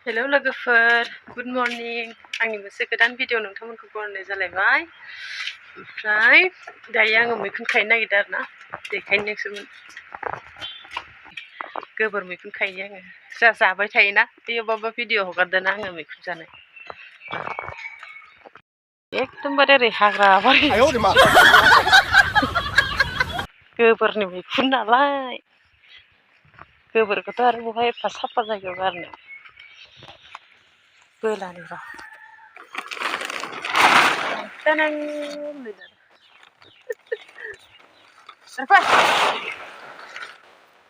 Hello लोगोफोर good morning आंनि मोनसे गोदान भिडिअ नोंथांमोनखौ बरायनाय जालायबाय ओमफ्राय दायो आङो मैखुन खायनो नागिरदों आरोना देखायनोसोमोन गोबोर मैखुन खायो आङो जाबाय थायोना बेयावबाबो भिडिअ हगारदोंना आङो मैखुन जानाय एकदमबारे ओरै हाग्रा बारि गोबोरनि मैखुन नालाय गोबोरखौथ' आरो बहाय एफा साफा जायगायाव गारनो बोलानि र'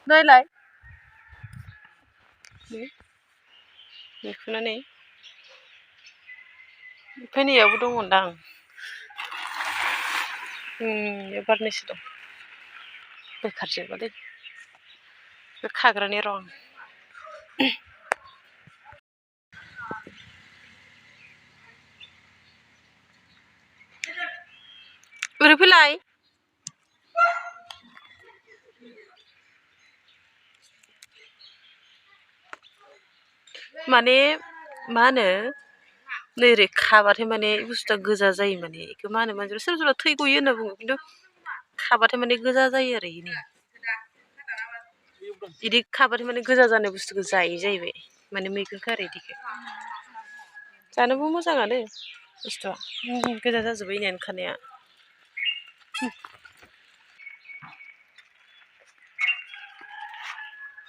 नायलाय मैखुना नै फैनायावबो दङदां बारनैसो दं बोखारजोबालै बे खाग्रानि र' ओरै फैलाय माने मा होनो नैरै खाबाथाय माने बुस्थुआ गोजा जायो माने बेखौ मा होनो मानसिफ्रा सोरबा सोरबा थै गयो होनना बुङो खिन्थु खाबाथाय माने गोजा जायो आरो इदि खाबाथाय माने गोजा जानाय बुस्थुखौ जायो जाहैबाय माने मैखुन खारो इदिखो जानोबो मोजाङानो बुस्थुआ गोजा जाजोब्बाय इनियानो खानाया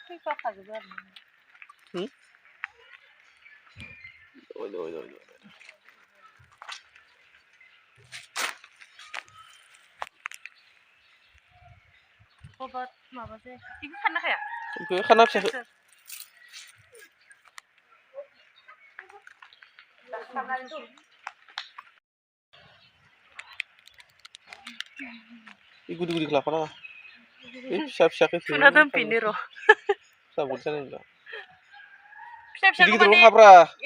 फैफाखाजोबो आरो बबा माबासै बेखौ खानो हाया बेखौ खाना फिसाखौ गुदि गुदिखौ लाफानाङा बे फिसा फिसाखौ फुना दोनफिनो र' फिसा जानाय नंला फिसा फिसाखौ माने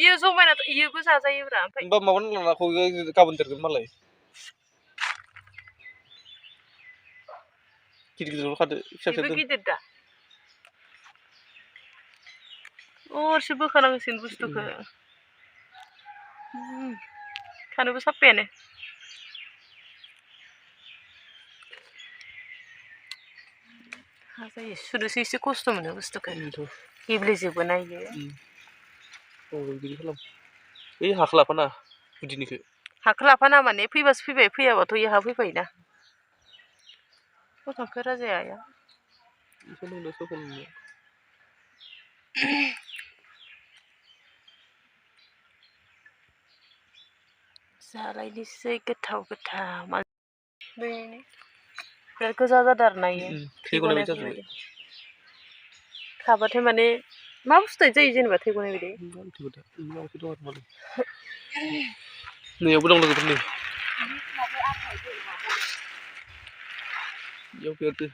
इयो जमायना इयोबो जाजायोब्रा ओमफ्राय होमबा माबा नांलाखौ गाबोन देरगोन मालाय गिदिर गिदिरल' खादो फिसा फिसा गिदिर दा अरसो बोखानांसिगोन बुस्थुखौ खानोबो साफायानो जायो सुनोसो एसे खस्थ' मोनो बुस्थुखौ गेब्लेजोबो ना इयो बिदि खालाम बै हाखौ लाफाना गुदिनिखौ हाखौ लाफाना माने फैबासो फैबाय फैयाबाथ' इहा फैबायना गथ'खौ राजाया जालायनोसै गोथाव गोथाव बिराद गोजा जादों आरो ना इयो थै गनाय बायदि खाबाथाय माने मा बुस्थु जायो जेनेबा थै गनाय बायदि नैयावबो दं लोगोफोर नै बेयाव बेरदो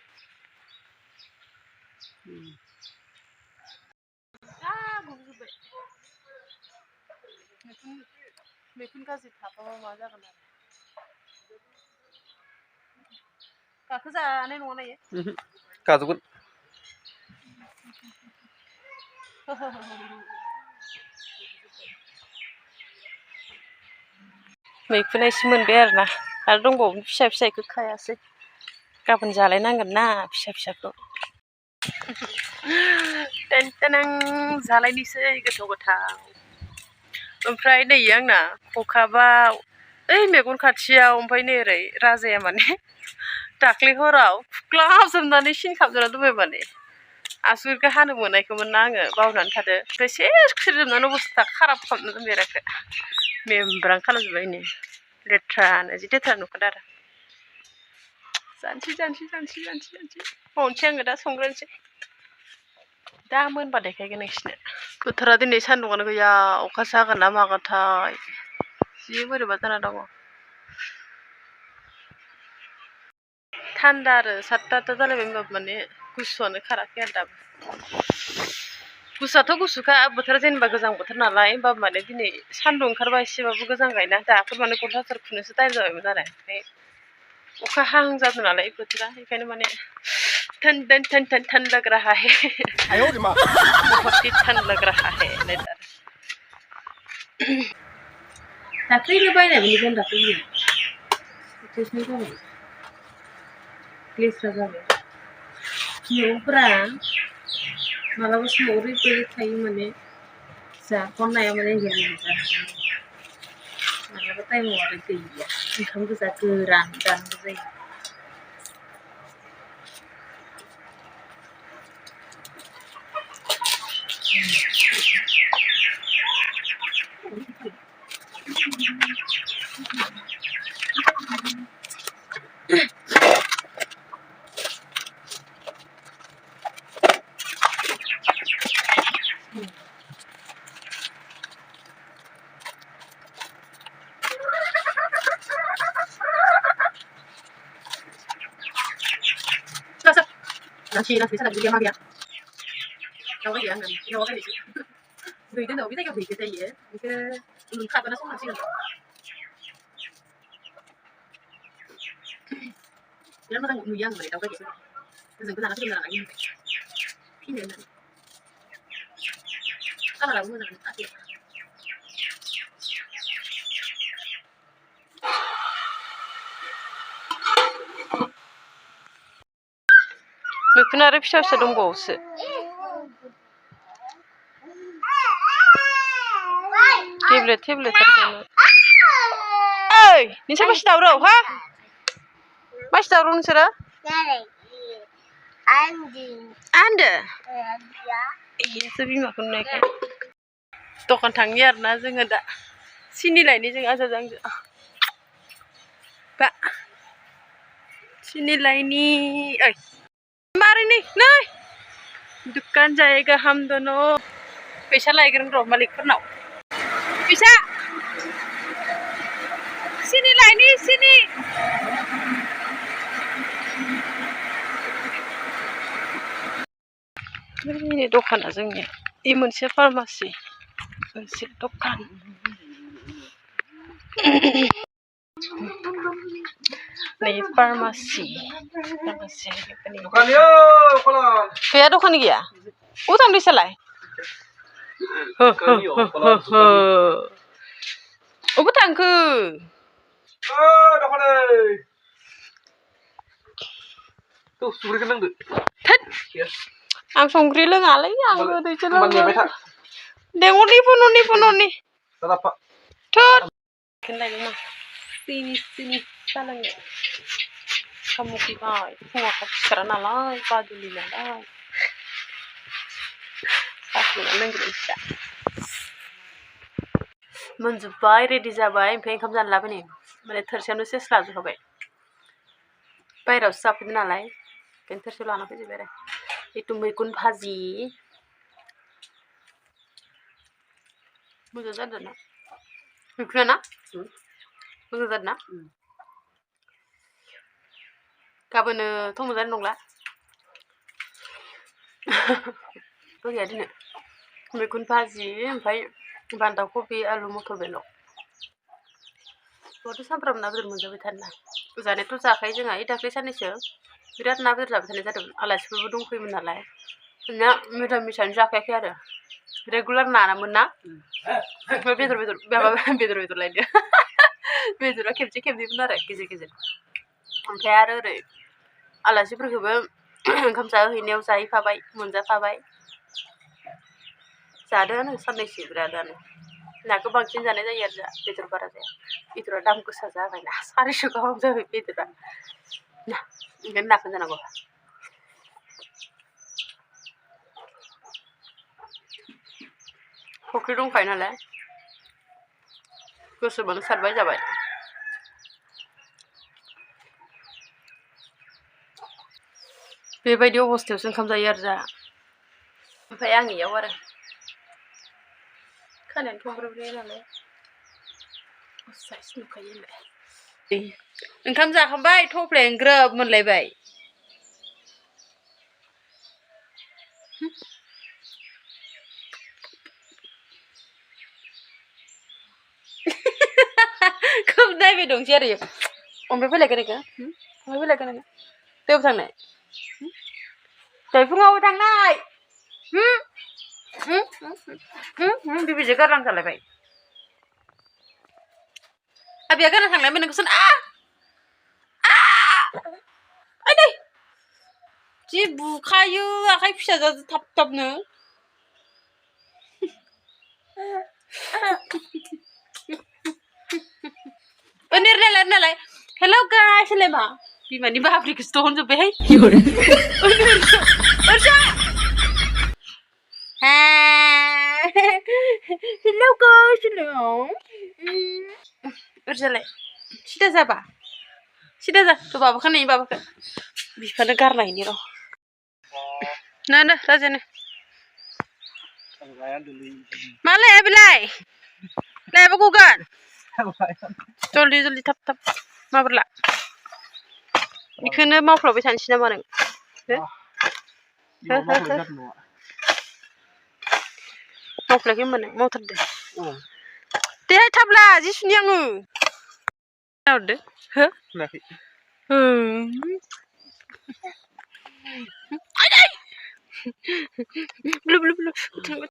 मैखुन गाज्रि थाफाबा मा जागोन आरो गाखो जानाय नङाना इयो गाजोबगोन मैखुना एसे मोनबाय आरोना आरो दंबावो फिसा फिसाखौ खायासै गाबोन जालायनांगोन ना फिसा फिसाखौ टेनटेनां जालायनोसै गोथाव गोथाव ओमफ्राय नै आंना खखाबा ओइ मेगन खाथियाव ओमफ्राय नै ओरै राजाया माने दाख्लै हराव खुख्लाबजोबनानै सिन खालामजोबना दोनबाय माने आसुगुरखौ हानो मोननायखौमोन ना आङो बावनानै थादो ओमफ्राय सेस खुरजोबनानै अबस्था खाराब खालामना दोनबाय आरो मेमब्रां खालामजोब्बाय नै लेथ्रानो जि लेथ्रा नुखादों आरो जानोसै मावनोसै आङो दा संग्रोनोसै दा मोनबा देखायगोन नोंसिनो बोथोरा दिनै सान्दुंआनो गैया अखासो हागोन ना मागोनथाय जि बोरैबा जाना दङ थान्दा आरो 7ता जालायबाय होनबाबो माने गुसुआनो खाराखै आरो दाबो गुसुआथ' गुसुखा बोथोरा जेनेबा गोजां बोथोर नालाय होमबाबो माने दिनै सान्दुं ओंखारबा एसेबाबो गोजांगायना दाफोर माने गस्ला खुनोसो टाइम जाबायमोन आरो ओमफ्राय अखा हां जादों नालाय बोथोरा बेखायनो माने ठंड लग रहा है बहुत ही ठंड लग रहा है दाख्लैनो बायनाय मोनगोन दाख्लैनो टेस्टनि जाबाय लेस्रा जाबाय मैगंफोरा मालाबा समाव ओरैबायदि थायो माने जाख'नाया माने मालाबा टाइमाव आरो गैया ओंखाम गोजा गोरान जानांगौ जायो Nasi sana beli apa ya? Đâu có gì ăn đâu có gì. Vì đến đâu biết cái gì cái gì vậy? Cái khát nó sống làm sao? Nếu mà đang một người ăn mà đâu có gì. Bây giờ cái nào nó cũng là như vậy. Khi này sao là muốn là ăn gì? बेखौनो आरो फिसा फिसा दंबावोसो tablet थारखौनो ओइ नोंसोर मासे दावराव हा मासे दावराव नोंसोरो आन्दो एसो बिमाखौ नुनायखाय दखान थांनि आरोना जोङो दा सिनि लायनि जों आजाजों आंजों बा सिनि लायनि ओइ मारै नै दुकान जायो गाहाम दङ फैसा लायगोन र' मालिकफोरनाव फैसा सिनि लायनि सिनि जोंनि दखाना जोंनिया इ मोनसे फार्मासि मोनसे दखान नै फार्मासि गैया दखान गैया अ थांदो इसालाय अबे थांखो आं संख्रि लोङालै आं गोदैसो लोङो दे उननि थोद खोनलायनो सिनि जालाङो खामुखिबाय फुङाव थाब सिखारा नालाय बादुलि नालाय साखिना लोंग्रोनोसै दा मोनजोब्बाय रेडि जाबाय ओमफ्राय ओंखाम जानो लाबोनि माने थोरसियावनो सेस लाजोबखाबाय बायहेरायावसो जाफैदों नालाय ओंखायनो थोरसियाव लाना फैजोब्बाय आरो जितु मैखुन भाजि मोजां जादों ना मैखुना मोजां जादों ना गाबोनथ' मोनजानाय नंला गैया दिनै मैखुन भाजि ओमफ्राय बान्दा कबि आलु मटर बेल' बेखौथ' सामफ्रामबो ना बेदर मोनजाबाय थानो ना जानायाथ' जाखायो जोंहा दाख्लै साननैसो बिराद ना बेदर जाबाय थानाय जादोंमोन आलासिफोरबो दंफैयोमोन नालाय ना मिरामिसानो जाखायाखै आरो रेगुलार नानामोन ना ओमफ्राय बेदर लायदो बेदरा खेबसे खेबनैमोन आरो गेजेर गेजेर ओमफ्राय आरो ओरै आलासिफोरखौबो ओंखाम जाहोहैनायाव जाहैफाबाय मोनजाफाबाय जादोंआनो साननैसो बिरादानो नाखौ बांसिन जानाय जायो आरो बेदर बारा जाया बेदरा दाम गोसा जाबायना 400 गाहाम जाबाय बेदरा ना ओंखायनो नाखौ जानांगौ फुख्रि दंखायो नालाय गोसोबानो सारबाय जाबाय बेबायदि अबस्थायावसो ओंखाम जायो आरो जा ओमफ्राय आं इयाव आरो खानायानो थंब्रबबाय नालाय साइस नुखायो होनलाय ओंखाम जाखांबाय थफ्लायानो ग्रोब मोनलायबाय खोब नायबाय दंसै आरो ओमफ्राय फैलायगोन इखो दैयाव थांनाय दहाय फुङाव थांनाय बिबिजों गारलां जालायबाय आबिया गाना थांलाय नोंखौसो आइ दै जि बुखायो आखाइ फिसा जाजोब थाब थाबनो नेरलाय हेलौ गाइस होनलाय मा बिमानि बाहाब्रिखौसो होनजोब्बायहाय ओरजा हेलौ गाइस ओरजालाय सिदा जाबा सिदा जा थ' बाबाखौ नै बाबाखौ बिफानो गारनायनि र' ना राजानो मा लाया बेलाय लायाबा गगोन जल्दि थाब माबोरला बेखौनो मावफ्लाबाय थानोसै नामा नों मावफ्लायाखै होनबा नों मावथारदो देहाय थाबला जि सुनि आङो हरदो हो ब्लु